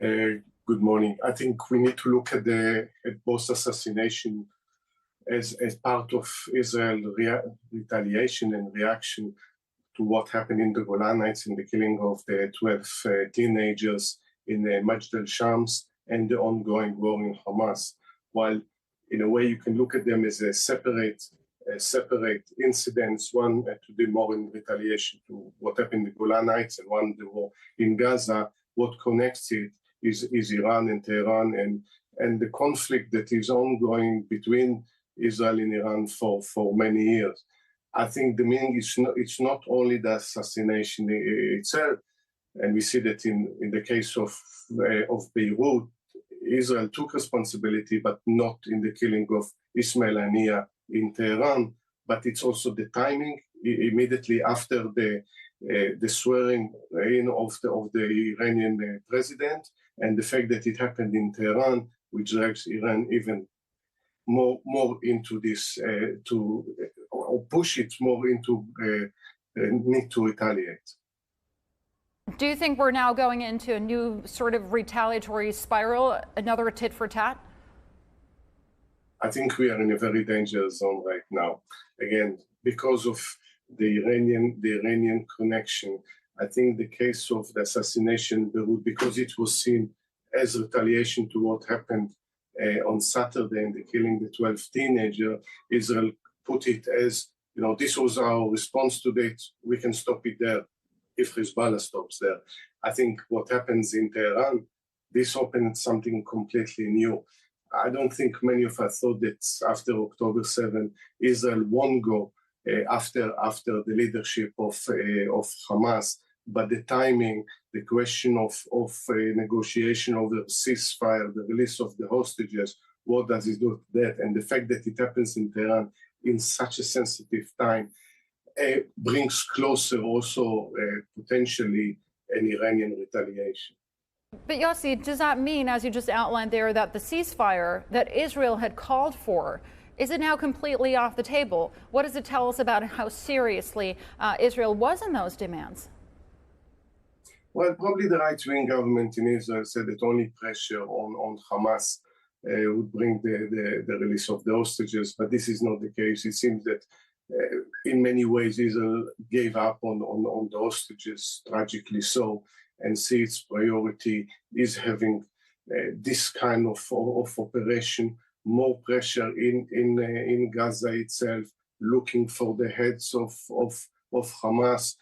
Good morning. I think we need to look at both assassination as part of Israel retaliation and reaction to what happened in the Golan Heights in the killing of the 12 teenagers in Majd al-Shams and the ongoing war in Hamas. While in a way you can look at them as a separate incidents, one to do more in retaliation to what happened in the Golan Heights and one the war in Gaza. What connects it is Iran and Tehran and the conflict that is ongoing between Israel and Iran for many years. I think the meaning is it's not only the assassination itself, and we see that in the case of Beirut, Israel took responsibility, but not in the killing of Ismail Haniyeh in Tehran. But it's also the timing immediately after the swearing in of the Iranian president, and the fact that it happened in Tehran, which drags Iran even more into this or push it more into need to retaliate. Do you think we're now going into a new sort of retaliatory spiral, another tit for tat? I think we are in a very dangerous zone right now. Again, because of the Iranian connection, I think the case of the assassination in Beirut, because it was seen as retaliation to what happened on Saturday in the killing the 12 teenagers, Israel put it as, this was our response to that. We can stop it there if Hezbollah stops there. I think what happens in Tehran, this opened something completely new. I don't think many of us thought that after October 7, Israel won't go after the leadership of Hamas, but the timing, the question of negotiation over ceasefire, the release of the hostages, what does it do to that? And the fact that it happens in Tehran in such a sensitive time brings closer also potentially an Iranian retaliation. But Yossi, does that mean, as you just outlined there, that the ceasefire that Israel had called for, is it now completely off the table? What does it tell us about how seriously Israel was in those demands? Well, probably the right-wing government in Israel said that only pressure on Hamas would bring the release of the hostages, but this is not the case. It seems that in many ways Israel gave up on the hostages, tragically so, and see its priority is having this kind of operation, more pressure in Gaza itself, looking for the heads of Hamas.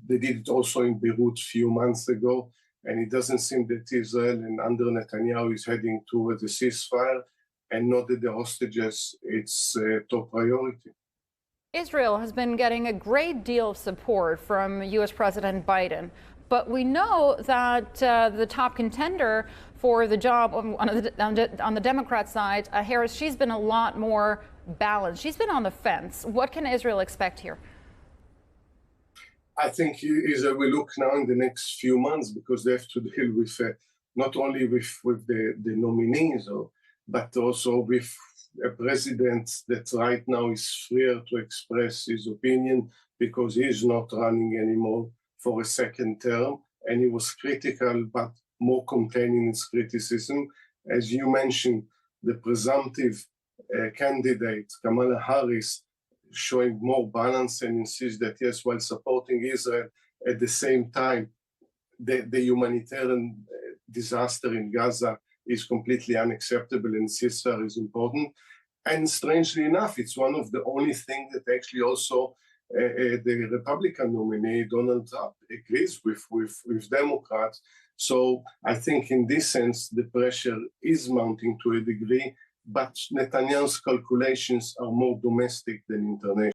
They did it also in Beirut a few months ago, and it doesn't seem that Israel and under Netanyahu is heading towards a ceasefire, and not that the hostages, it's top priority. Israel has been getting a great deal of support from U.S. President Biden, but we know that the top contender for the job on the Democrat side, Harris, she's been a lot more balanced. She's been on the fence. What can Israel expect here? I think Israel will look now in the next few months, because they have to deal with not only with the nominees, but also with a president that right now is freer to express his opinion because he is not running anymore for a second term, and he was critical but more containing his criticism. As you mentioned, the presumptive candidate, Kamala Harris, showing more balance and insists that, yes, while supporting Israel, at the same time, the humanitarian disaster in Gaza is completely unacceptable and ceasefire is important. And strangely enough, it's one of the only things that actually also the Republican nominee, Donald Trump, agrees with Democrats. So I think in this sense, the pressure is mounting to a degree, but Netanyahu's calculations are more domestic than international.